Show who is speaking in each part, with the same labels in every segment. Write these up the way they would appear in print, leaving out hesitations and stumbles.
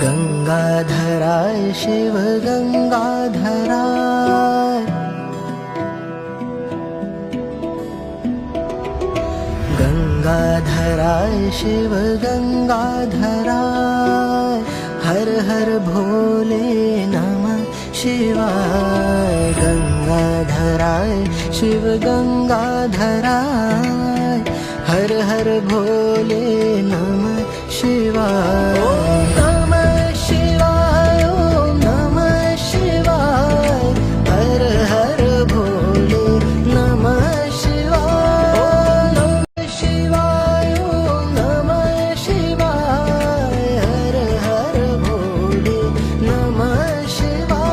Speaker 1: गंगाधराय शिव गंगाधराय, गंगाधराय शिव गंगाधराय, हर हर भोले नमः शिवाय। गंगाधराय शिव गंगाधराय, हर हर भोले नमः शिवाय। ओम नमः शिवाय, ओम नमः शिवाय, हर हर भोले नमः शिवाय। ओम नमः शिवाय, ओम नमः शिवाय, हर हर भोले नमः शिवाय।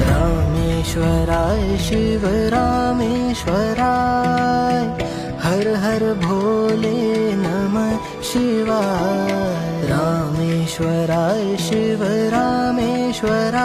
Speaker 1: रामेश्वराय शिव रामेश्वराय, हर हर भोले नमः शिवाय। रामेश्वराय शिव रामेश्वराय,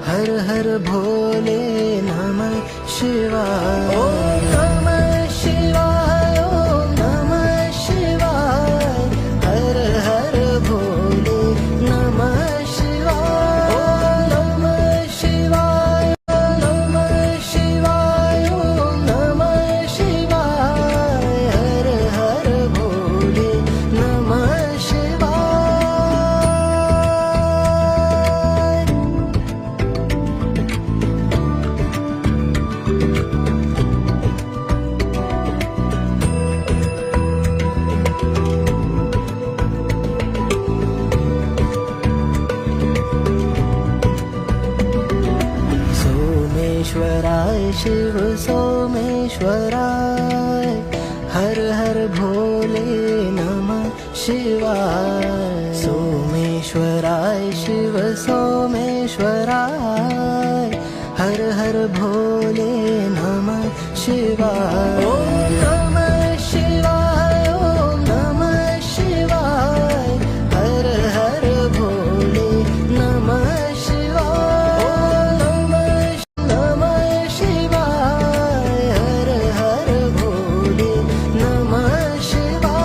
Speaker 1: हर हर भोले नमः शिवाय। ओम नमः शिवाय, ओम नमः शिवाय, हर हर भोले नमः शिवाय। ओम नमः शिवाय, ओम नमः शिवाय, ओम नमः शिवाय, हर हर भोले नमः शिवाय। सोमेश्वराय शिव सोमेश्वराय, हर हर भोले नमः शिवाय। सोमेश्वराय शिव सोमेश्वराय, हर हर भोले नमः शिवाय। ओम नमः शिवाय, ओम नमः शिवाय, हर हर भोले नमः शिवाय। ओम नमः शिवाय, हर हर भोले नमः शिवाय।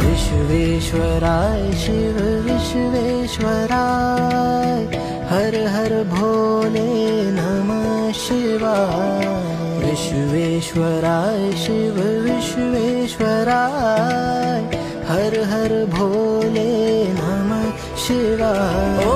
Speaker 1: विश्वेश्वराय शिव विश्वेश्वराय, हर हर भोले नमः शिवाय। विश्वेश्वराय शिव विश्वेश्वराय, हर हर भोले नमः शिवाय।